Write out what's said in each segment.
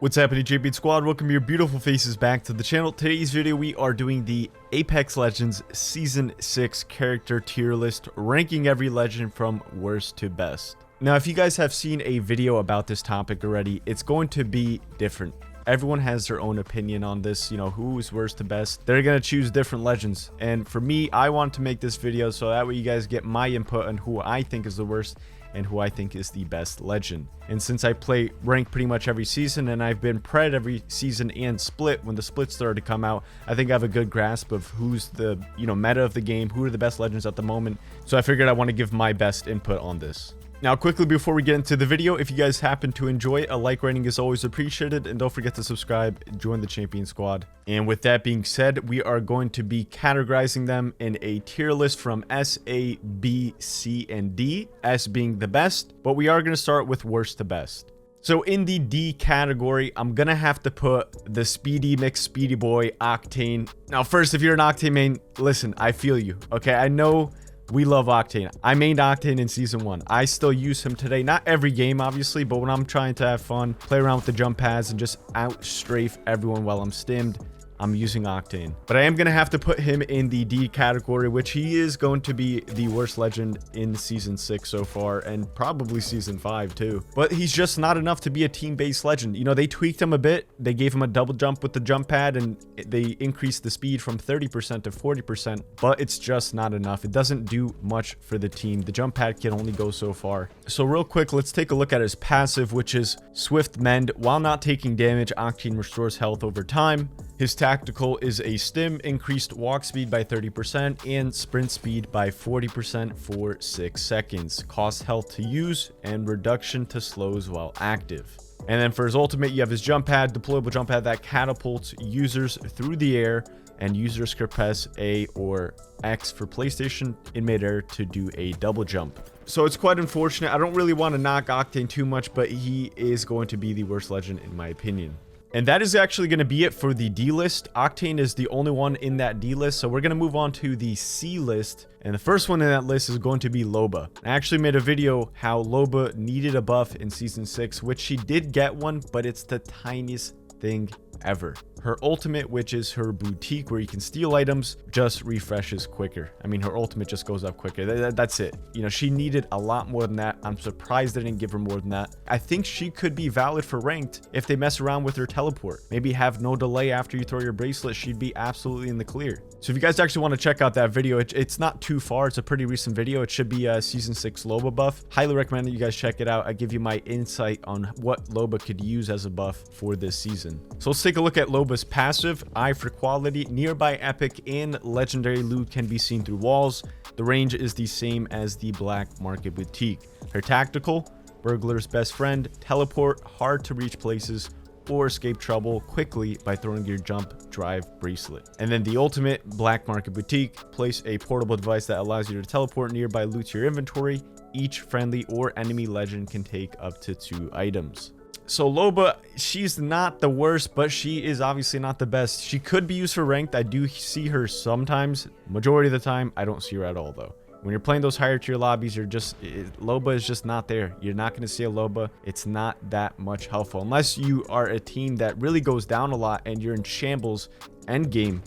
What's happening, Champion Squad? Welcome your beautiful faces back to the channel. Today's video, we are doing the Apex Legends Season 6 character tier list, ranking every legend from worst to best. Now, if you guys have seen a video about this topic already, it's going to be different. Everyone has their own opinion on this, you know, who's worst to best. They're going to choose different legends. And for me, I want to make this video so that way you guys get my input on who I think is the worst and who I think is the best legend. And since I play rank pretty much every season, and I've been pred every season and split when the split started to come out, I think I have a good grasp of who's the, meta of the game, who are the best legends at the moment. So I figured I want to give my best input on this. Now, quickly before we get into the video, if you guys happen to enjoy, a like rating is always appreciated, and don't forget to subscribe, join the Champion Squad. And with that being said, we are going to be categorizing them in a tier list from S, A, B, C, and D, S being the best, but we are going to start with worst to best. So in the D category, I'm going to have to put the Speedy Mix Speedy Boy, Octane. Now, first, if you're an Octane main, listen, I feel you, okay? I know we love Octane. I mained Octane in Season 1. I still use him today. Not every game, obviously, but when I'm trying to have fun, play around with the jump pads, and just out-strafe everyone while I'm stimmed, I'm using Octane. But I am going to have to put him in the D category, which he is going to be the worst legend in Season 6 so far, and probably Season 5 too. But he's just not enough to be a team-based legend. You know, they tweaked him a bit. They gave him a double jump with the jump pad, and they increased the speed from 30% to 40%, but it's just not enough. It doesn't do much for the team. The jump pad can only go so far. So real quick, let's take a look at his passive, which is Swift Mend. While not taking damage, Octane restores health over time. His tactical is a stim, increased walk speed by 30% and sprint speed by 40% for 6 seconds. Cost health to use and reduction to slows while active. And then for his ultimate, you have his jump pad, deployable jump pad that catapults users through the air, and users can press A or X for PlayStation in midair to do a double jump. So it's quite unfortunate. I don't really want to knock Octane too much, but he is going to be the worst legend in my opinion. And that is actually going to be it for the D list. Octane is the only one in that D list, so we're going to move on to the C list. And the first one in that list is going to be Loba. I actually made a video how Loba needed a buff in Season 6, which she did get one, but it's the tiniest thing ever. Her ultimate, which is her boutique where you can steal items, just refreshes quicker. I mean, her ultimate just goes up quicker. That's it. You know, she needed a lot more than that. I'm surprised they didn't give her more than that. I think she could be valid for ranked if they mess around with her teleport. Maybe have no delay after you throw your bracelet. She'd be absolutely in the clear. So if you guys actually want to check out that video, it's not too far. It's a pretty recent video. It should be a Season 6 Loba buff. Highly recommend that you guys check it out. I give you my insight on what Loba could use as a buff for this season. So let's take a look at Loba's passive. Eye for quality. Nearby epic and legendary loot can be seen through walls. The range is the same as the Black Market Boutique. Her tactical, burglar's best friend, teleport, hard to reach places, or escape trouble quickly by throwing your jump drive bracelet. And then the ultimate, Black Market Boutique, place a portable device that allows you to teleport nearby loot to your inventory. Each friendly or enemy legend can take up to 2 items. So Loba, she's not the worst, but she is obviously not the best. She could be used for ranked. I do see her sometimes. Majority of the time, I don't see her at all though. When you're playing those higher tier lobbies, Loba is just not there. You're not going to see a Loba. It's not that much helpful unless you are a team that really goes down a lot and you're in shambles end game.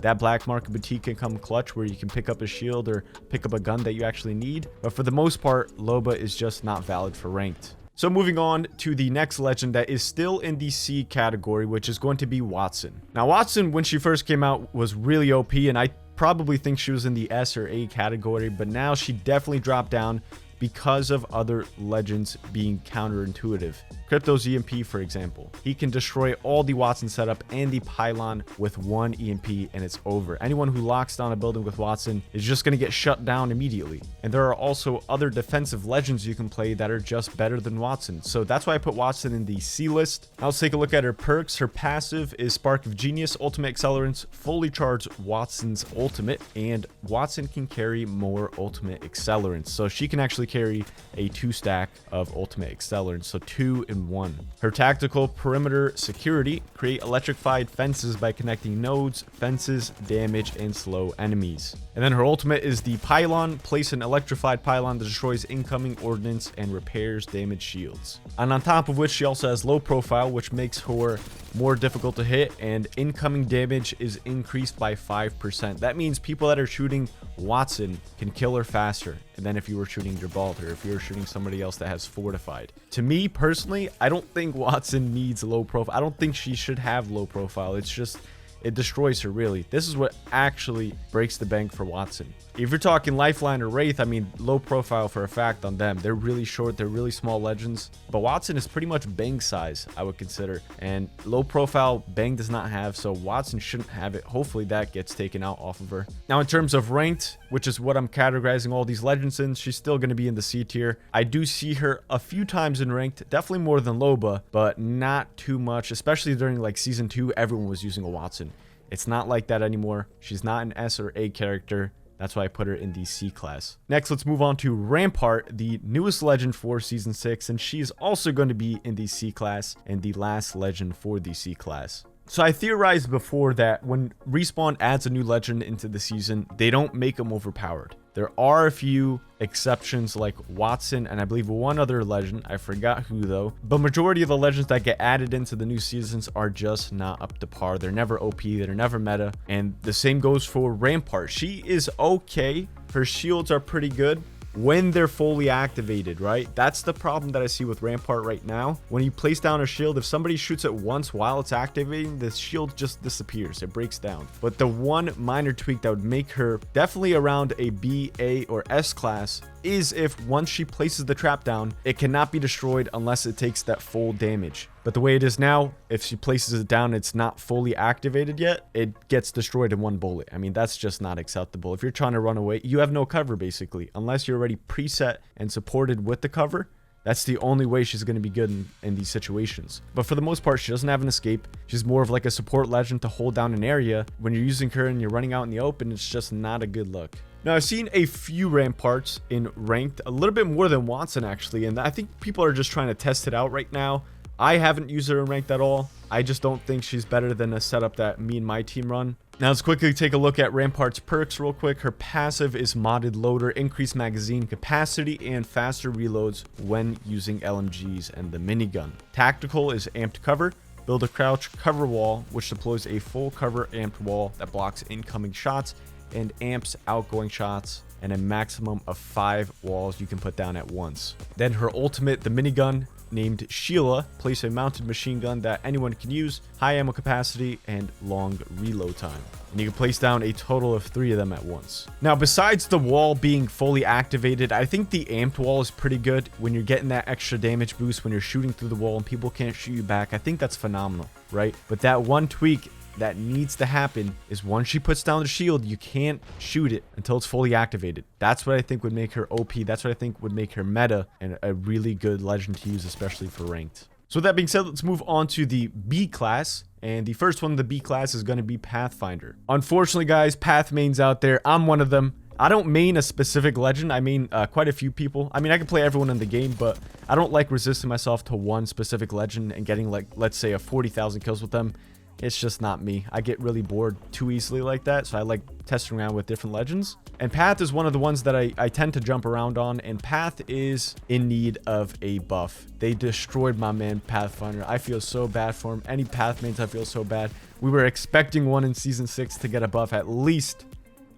That Black Market Boutique can come clutch where you can pick up a shield or pick up a gun that you actually need. But for the most part, Loba is just not valid for ranked. So moving on to the next legend that is still in the C category, which is going to be Wattson. Now Wattson, when she first came out, was really OP, and I probably think she was in the S or A category, but now she definitely dropped down because of other legends being counterintuitive. Crypto's EMP, for example. He can destroy all the Wattson setup and the pylon with one EMP, and it's over. Anyone who locks down a building with Wattson is just going to get shut down immediately. And there are also other defensive legends you can play that are just better than Wattson. So that's why I put Wattson in the C list. Now let's take a look at her perks. Her passive is Spark of Genius, Ultimate Accelerants, fully charge Wattson's ultimate, and Wattson can carry more ultimate accelerants. So she can actually carry a 2-stack of ultimate accelerant, so 2 in 1. Her tactical perimeter security: create electrified fences by connecting nodes, fences, damage, and slow enemies. And then her ultimate is the pylon: place an electrified pylon that destroys incoming ordnance and repairs damaged shields. And on top of which, she also has low profile, which makes her more difficult to hit, and incoming damage is increased by 5%. That means people that are shooting Watson can kill her faster than if you were shooting Gibraltar, if you were shooting somebody else that has fortified. To me personally, I don't think Watson needs low profile. I don't think she should have low profile. It's just, it destroys her, really. This is what actually breaks the bank for Watson. If you're talking Lifeline or Wraith, I mean, low profile for a fact on them. They're really short, they're really small legends. But Watson is pretty much Bang size, I would consider. And low profile, Bang does not have, so Watson shouldn't have it. Hopefully that gets taken out off of her. Now, in terms of ranked, which is what I'm categorizing all these legends in, she's still going to be in the C tier. I do see her a few times in ranked, definitely more than Loba, but not too much, especially during like season 2, everyone was using a Watson. It's not like that anymore. She's not an S or A character. That's why I put her in the C class. Next, let's move on to Rampart, the newest legend for Season 6, and she's also going to be in the C class and the last legend for the C class. So I theorized before that when Respawn adds a new legend into the season, they don't make them overpowered. There are a few exceptions like Watson and I believe one other legend. I forgot who though. But majority of the legends that get added into the new seasons are just not up to par. They're never OP. They're never meta. And the same goes for Rampart. She is okay. Her shields are pretty good when they're fully activated, right? That's the problem that I see with Rampart right now. When you place down a shield, if somebody shoots it once while it's activating, the shield just disappears. It breaks down. But the one minor tweak that would make her definitely around a B, A, or S class is if once she places the trap down, it cannot be destroyed unless it takes that full damage. But the way it is now, if she places it down, it's not fully activated yet, it gets destroyed in one bullet. I mean, that's just not acceptable. If you're trying to run away, you have no cover basically, unless you're already preset and supported with the cover. That's the only way she's going to be good in these situations. But for the most part, she doesn't have an escape. She's more of like a support legend to hold down an area. When you're using her and you're running out in the open, it's just not a good look. Now, I've seen a few Ramparts in ranked, a little bit more than Watson actually, and I think people are just trying to test it out right now. I haven't used her in ranked at all. I just don't think she's better than a setup that me and my team run. Now let's quickly take a look at Rampart's perks real quick. Her passive is modded loader, increased magazine capacity, and faster reloads when using LMGs and the minigun. Tactical is amped cover. Build a crouch cover wall, which deploys a full cover amped wall that blocks incoming shots and amps outgoing shots, and a maximum of 5 walls you can put down at once. Then her ultimate, the minigun, named Sheila, place a mounted machine gun that anyone can use, high ammo capacity, and long reload time. And you can place down a total of 3 of them at once. Now, besides the wall being fully activated, I think the amped wall is pretty good when you're getting that extra damage boost when you're shooting through the wall and people can't shoot you back. I think that's phenomenal, right? But that one tweak that needs to happen is once she puts down the shield, you can't shoot it until it's fully activated. That's what I think would make her OP. That's what I think would make her meta and a really good legend to use, especially for ranked. So with that being said, let's move on to the B class. And the first one in the B class is going to be Pathfinder. Unfortunately, guys, Path mains out there. I'm one of them. I don't main a specific legend. I main quite a few people. I mean, I can play everyone in the game, but I don't like resisting myself to one specific legend and getting, like, let's say a 40,000 kills with them. It's just not me. I get really bored too easily like that, so I like testing around with different legends. And Path is one of the ones that I tend to jump around on, and Path is in need of a buff. They destroyed my man Pathfinder. I feel so bad for him. Any Path mains, I feel so bad. We were expecting one in Season 6 to get a buff, at least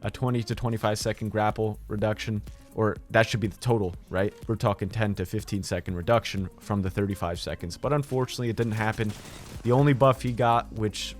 a 20 to 25 second grapple reduction, or that should be the total, right? We're talking 10 to 15 second reduction from the 35 seconds, but unfortunately it didn't happen. The only buff he got, which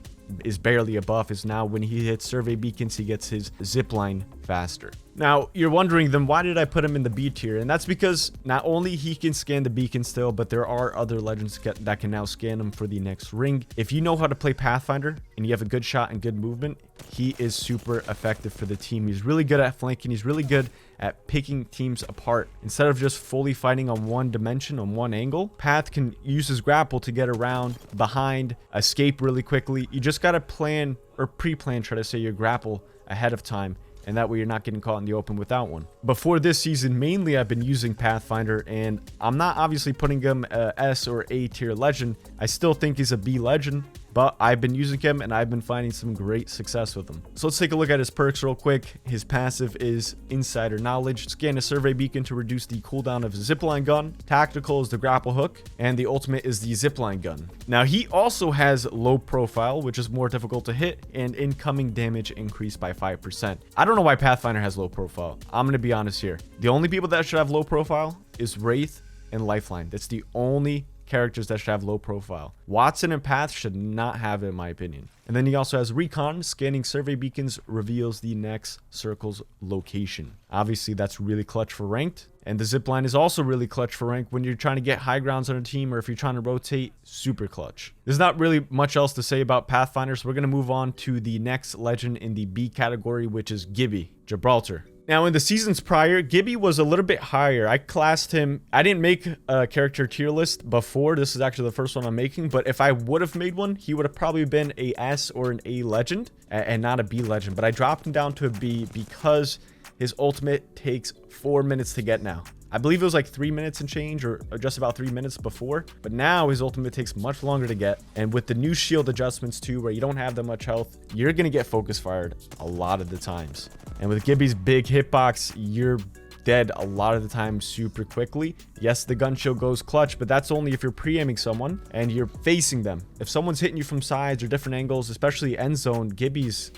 is barely a buff, is now when he hits survey beacons, he gets his zipline faster. Now, you're wondering then why did I put him in the B tier? And that's because not only he can scan the beacon still, but there are other legends that can now scan him for the next ring. If you know how to play Pathfinder and you have a good shot and good movement, he is super effective for the team. He's really good at flanking. He's really good at picking teams apart. Instead of just fully fighting on one dimension, on one angle, Path can use his grapple to get around, behind, escape really quickly. You just got to plan, or pre-plan, try to say, your grapple ahead of time. and that way you're not getting caught in the open without one. Before this season, mainly I've been using Pathfinder, and I'm not obviously putting him a S or A tier legend. I still think he's a B legend, but I've been using him and I've been finding some great success with him. So let's take a look at his perks real quick. His passive is Insider Knowledge. Scan a survey beacon to reduce the cooldown of zipline gun. Tactical is the grapple hook, and the ultimate is the zipline gun. Now he also has low profile, which is more difficult to hit, and incoming damage increased by 5%. I don't know why Pathfinder has low profile. I'm going to be honest here. The only people that should have low profile is Wraith and Lifeline. That's the only characters that should have low profile. Watson and Path should not have it, in my opinion. And then he also has Recon. Scanning survey beacons reveals the next circle's location. Obviously, that's really clutch for ranked. And the zipline is also really clutch for rank when you're trying to get high grounds on a team, or if you're trying to rotate, super clutch. There's not really much else to say about Pathfinder, so we're going to move on to the next legend in the B category, which is Gibby, Gibraltar. Now, in the seasons prior, Gibby was a little bit higher. I classed him. I didn't make a character tier list before. This is actually the first one I'm making. But if I would have made one, he would have probably been a S or an A legend and not a B legend. But I dropped him down to a B because his ultimate takes 4 minutes to get now. I believe it was like 3 minutes and change, or just about 3 minutes before. But now his ultimate takes much longer to get. And with the new shield adjustments too, where you don't have that much health, you're going to get focus fired a lot of the times. And with Gibby's big hitbox, you're dead a lot of the time super quickly. Yes, the gun shield goes clutch, but that's only if you're pre-aiming someone and you're facing them. If someone's hitting you from sides or different angles, especially end zone, Gibby's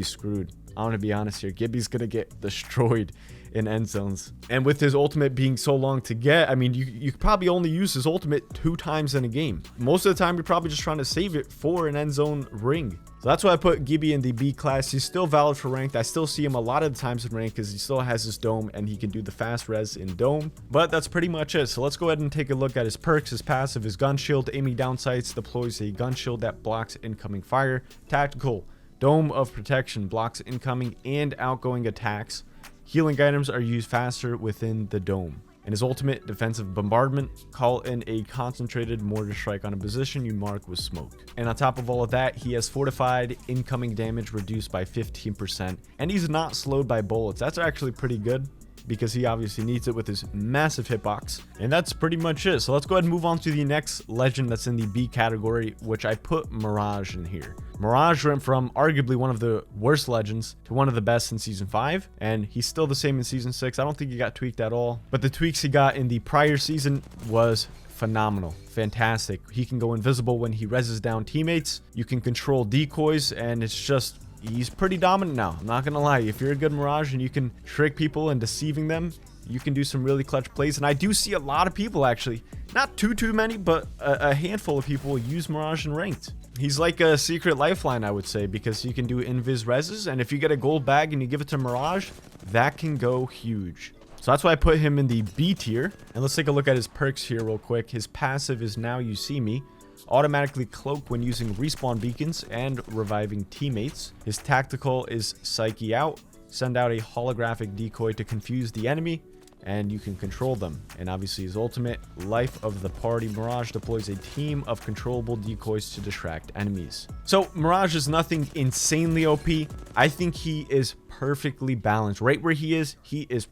screwed. I'm going to be honest here. Gibby's going to get destroyed in end zones. And with his ultimate being so long to get, I mean, you probably only use his ultimate 2 times in a game. Most of the time, you're probably just trying to save it for an end zone ring. So that's why I put Gibby in the B class. He's still valid for ranked. I still see him a lot of the times in rank because he still has his dome and he can do the fast res in dome. But that's pretty much it. So let's go ahead and take a look at his perks. His passive is gun shield. Aiming down sights deploys a gun shield that blocks incoming fire. Tactical, dome of protection, blocks incoming and outgoing attacks. Healing items are used faster within the dome. And his ultimate, defensive bombardment, call in a concentrated mortar strike on a position you mark with smoke. And on top of all of that, he has fortified incoming damage reduced by 15%. And he's not slowed by bullets. That's actually pretty good, because he obviously needs it with his massive hitbox. And that's pretty much it. So let's go ahead and move on to the next legend that's in the B category, which I put Mirage in here. Mirage went from arguably one of the worst legends to one of the best in season 5, and he's still the same in season 6. I don't think he got tweaked at all, but the tweaks he got in the prior season was phenomenal, fantastic. He can go invisible when he reses down teammates. You can control decoys, and it's just, he's pretty dominant now. I'm not gonna lie. If you're a good Mirage and you can trick people and deceiving them, you can do some really clutch plays. And I do see a lot of people, actually, not too many, but a handful of people use Mirage in ranked. He's like a secret lifeline, I would say, because you can do invis reses, and if you get a gold bag and you give it to Mirage, that can go huge. So that's why I put him in the B tier. And let's take a look at his perks here real quick. His passive is Now You See Me. Automatically cloak when using respawn beacons and reviving teammates. His tactical is Psyche Out. Send out a holographic decoy to confuse the enemy, and you can control them. And obviously his ultimate, Life of the Party. Mirage deploys a team of controllable decoys to distract enemies. So Mirage is nothing insanely OP. I think he is perfectly balanced. Right where he is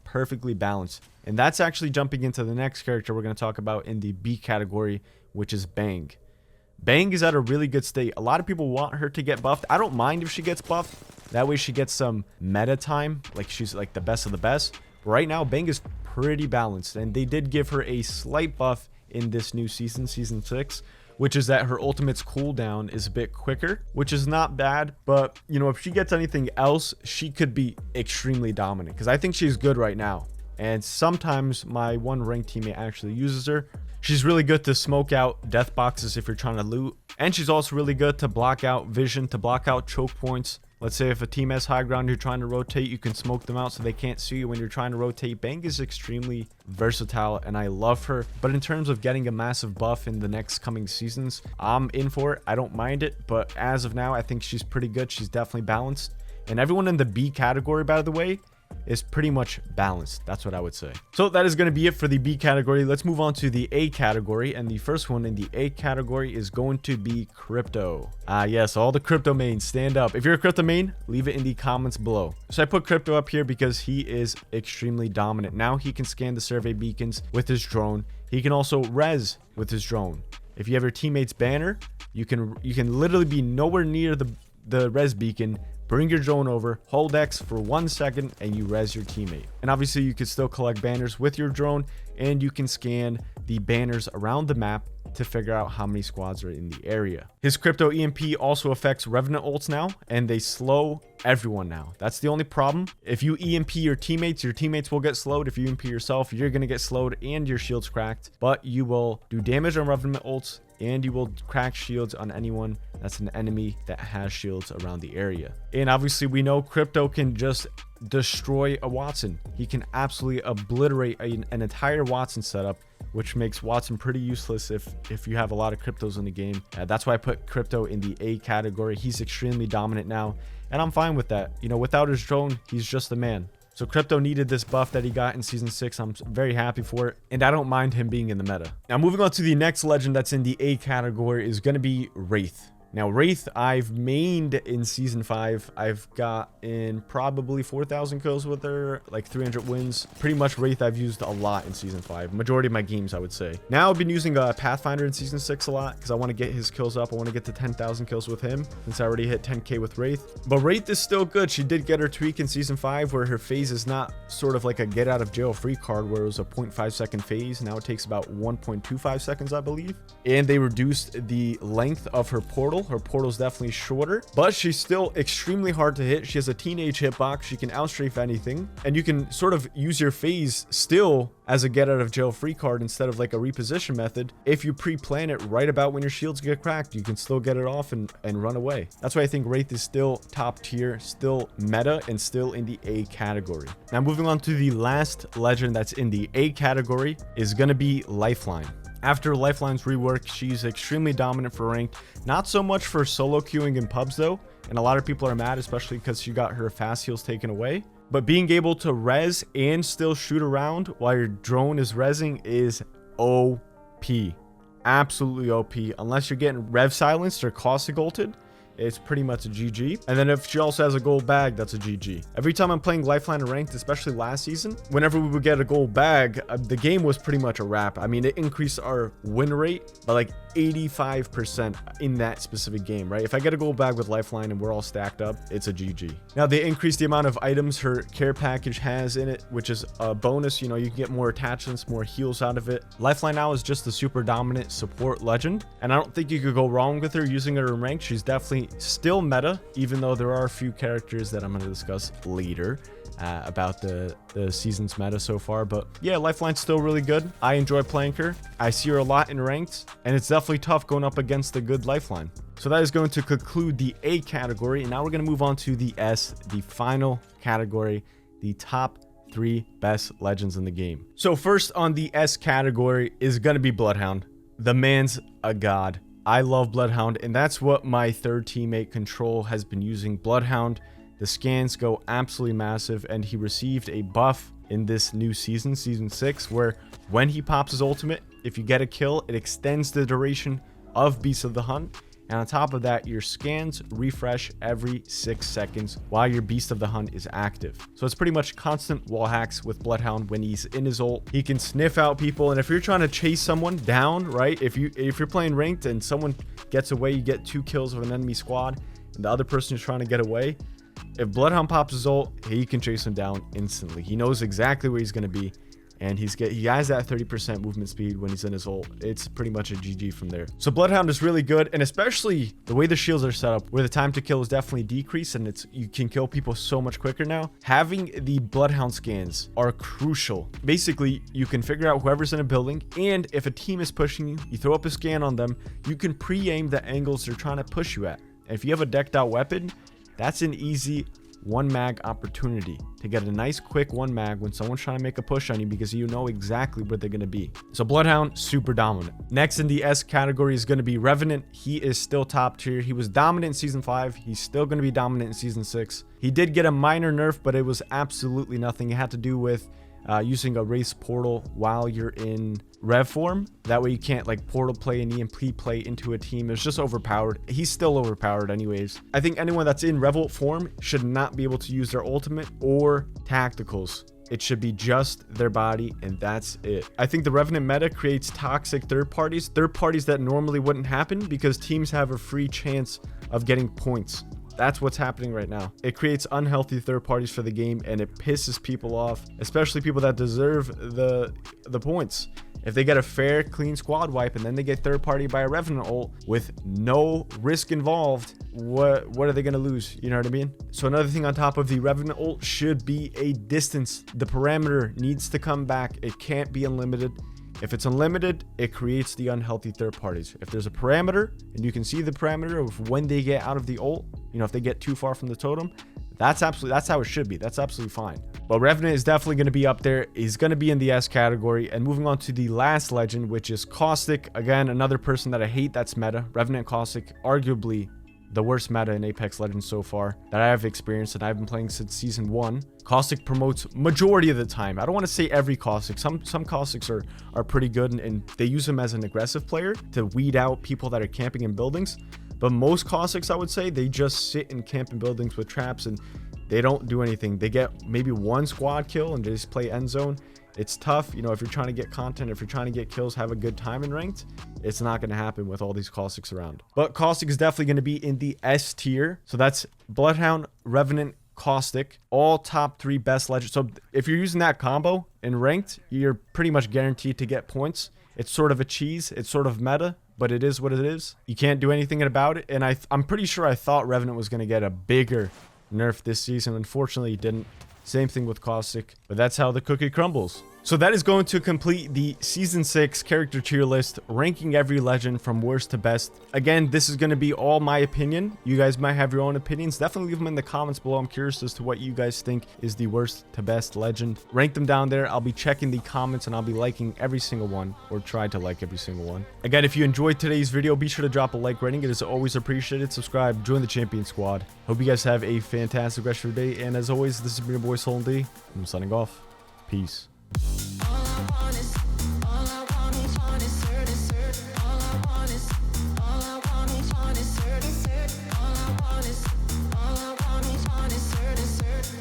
perfectly balanced. And that's actually jumping into the next character we're going to talk about in the B category, which is Bang. Bang is at a really good state. A lot of people want her to get buffed. I don't mind if she gets buffed. That way she gets some meta time, like she's like the best of the best. But right now, Bang is pretty balanced, and they did give her a slight buff in this new season, season 6, which is that her ultimate's cooldown is a bit quicker, which is not bad. But, you know, if she gets anything else, she could be extremely dominant, because I think she's good right now. And sometimes my one ranked teammate actually uses her. She's really good to smoke out death boxes if you're trying to loot. And she's also really good to block out vision, to block out choke points. Let's say if a team has high ground, you're trying to rotate, you can smoke them out so they can't see you when you're trying to rotate. Bang is extremely versatile, and I love her. But in terms of getting a massive buff in the next coming seasons, I'm in for it. I don't mind it. But as of now, I think she's pretty good. She's definitely balanced. And everyone in the B category, by the way, is pretty much balanced. That's what I would say. So that is going to be it for the B category. Let's move on to the A category. And the first one in the A category is going to be crypto. Yes, all the crypto mains, stand up. If you're a crypto main, leave it in the comments below. So I put crypto up here because he is extremely dominant. Now he can scan the survey beacons with his drone. He can also res with his drone. If you have your teammate's banner, you can literally be nowhere near the res beacon. Bring your drone over, hold X for 1 second, and you res your teammate. And obviously, you can still collect banners with your drone, and you can scan the banners around the map to figure out how many squads are in the area. His crypto EMP also affects Revenant ults now, and they slow everyone now. That's the only problem. If you EMP your teammates will get slowed. If you EMP yourself, you're going to get slowed and your shield's cracked, but you will do damage on Revenant ults, and you will crack shields on anyone that's an enemy that has shields around the area. And obviously, we know crypto can just destroy a Watson. He can absolutely obliterate an entire Watson setup, which makes Watson pretty useless if you have a lot of cryptos in the game. That's why I put crypto in the A category. He's extremely dominant now, and I'm fine with that. You know, without his drone, he's just a man. So crypto needed this buff that he got in season 6. I'm very happy for it, and I don't mind him being in the meta. Now moving on to the next legend that's in the A category is going to be Wraith. Now, Wraith, I've mained in Season 5. I've got in probably 4,000 kills with her, like 300 wins. Pretty much Wraith I've used a lot in Season 5. Majority of my games, I would say. Now, I've been using Pathfinder in Season 6 a lot because I want to get his kills up. I want to get to 10,000 kills with him since I already hit 10k with Wraith. But Wraith is still good. She did get her tweak in Season 5 where her phase is not sort of like a get out of jail free card where it was a 0.5 second phase. Now it takes about 1.25 seconds, I believe. And they reduced the length of her portal. Her portal's definitely shorter, but she's still extremely hard to hit. She has a teenage hitbox. She can outstrafe anything, and you can sort of use your phase still as a get out of jail free card instead of like a reposition method. If you pre-plan it right about when your shields get cracked, you can still get it off and run away. That's why I think Wraith is still top tier, still meta, and still in the A category. Now moving on to the last legend that's in the A category is going to be Lifeline. After Lifeline's rework, she's extremely dominant for ranked. Not so much for solo queuing in pubs though, and a lot of people are mad, especially because she got her fast heals taken away. But being able to res and still shoot around while your drone is resing is OP. Absolutely OP. Unless you're getting rev silenced or caustic ulted, it's pretty much a GG. And then if she also has a gold bag, that's a GG. Every time I'm playing Lifeline and ranked, especially last season, whenever we would get a gold bag, the game was pretty much a wrap. I mean, it increased our win rate by like 85% in that specific game, right? If I get a gold bag with Lifeline and we're all stacked up, it's a GG. Now, they increased the amount of items her care package has in it, which is a bonus. You know, you can get more attachments, more heals out of it. Lifeline now is just a super dominant support legend, and I don't think you could go wrong with her using her in ranked. She's definitely still meta, even though there are a few characters that I'm going to discuss later about the season's meta so far. But yeah, Lifeline's still really good. I enjoy playing her. I see her a lot in ranked, and it's definitely tough going up against a good Lifeline. So that is going to conclude the A category, and now we're going to move on to the S, the final category, the top 3 best legends in the game. So first on the S category is going to be Bloodhound. The man's a god. I love Bloodhound, and that's what my third teammate Control has been using. Bloodhound, the scans go absolutely massive, and he received a buff in this new season, season 6, where when he pops his ultimate, if you get a kill, it extends the duration of Beast of the Hunt. And on top of that, your scans refresh every 6 seconds while your Beast of the Hunt is active. So it's pretty much constant wall hacks with Bloodhound when he's in his ult. He can sniff out people, and if you're trying to chase someone down, right? If you're playing ranked and someone gets away, you get 2 kills of an enemy squad, and the other person is trying to get away. If Bloodhound pops his ult, he can chase him down instantly. He knows exactly where he's going to be. And he has that 30% movement speed when he's in his ult. It's pretty much a GG from there. So Bloodhound is really good, and especially the way the shields are set up, where the time to kill is definitely decreased, and you can kill people so much quicker now. Having the Bloodhound scans are crucial. Basically, you can figure out whoever's in a building, and if a team is pushing you, you throw up a scan on them, you can pre-aim the angles they're trying to push you at. And if you have a decked out weapon, that's an easy one mag opportunity to get a nice quick one mag when someone's trying to make a push on you, because you know exactly where they're going to be. So Bloodhound, super dominant. Next in the S category is going to be Revenant. He is still top tier. He was dominant in season 5. He's still going to be dominant in season 6. He did get a minor nerf, but it was absolutely nothing. It had to do with using a Wraith portal while you're in rev form. That way you can't like portal play and EMP play into a team. It's just overpowered. He's still overpowered anyways. I think anyone that's in Revolt form should not be able to use their ultimate or tacticals. It should be just their body, and that's it. I think the Revenant meta creates toxic third parties that normally wouldn't happen because teams have a free chance of getting points. That's what's happening right now. It creates unhealthy third parties for the game, and it pisses people off, especially people that deserve the points. If they get a fair, clean squad wipe and then they get third party by a Revenant ult with no risk involved, what are they going to lose? You know what I mean? So another thing on top of the Revenant ult should be a distance. The parameter needs to come back. It can't be unlimited. If it's unlimited, it creates the unhealthy third parties. If there's a parameter and you can see the parameter of when they get out of the ult, you know, if they get too far from the totem, that's how it should be. That's absolutely fine. But Revenant is definitely going to be up there. He's going to be in the S category. And moving on to the last legend, which is Caustic. Again, another person that I hate that's meta. Revenant Caustic, arguably the worst meta in Apex Legends so far that I have experienced, and I've been playing since season 1. Caustic promotes majority of the time. I don't want to say every Caustic. Some Caustics are pretty good, and they use him as an aggressive player to weed out people that are camping in buildings. But most Caustics, I would say, they just sit and camp in buildings with traps and they don't do anything. They get maybe one squad kill and just play end zone. It's tough, you know, if you're trying to get content, if you're trying to get kills, have a good time in ranked, it's not going to happen with all these Caustics around. But Caustic is definitely going to be in the S tier. So that's Bloodhound, Revenant, Caustic, all top 3 best legends. So if you're using that combo in ranked, you're pretty much guaranteed to get points. It's sort of a cheese. It's sort of meta, but it is what it is. You can't do anything about it. And I'm pretty sure I thought Revenant was going to get a bigger nerf this season. Unfortunately, he didn't. Same thing with Caustic, but that's how the cookie crumbles. So that is going to complete the Season 6 character tier list, ranking every legend from worst to best. Again, this is going to be all my opinion. You guys might have your own opinions. Definitely leave them in the comments below. I'm curious as to what you guys think is the worst to best legend. Rank them down there. I'll be checking the comments and I'll be liking every single one, or try to like every single one. Again, if you enjoyed today's video, be sure to drop a like rating. It is always appreciated. Subscribe, join the champion squad. Hope you guys have a fantastic rest of your day. And as always, this has been your boy Sultan. I'm signing off. Peace.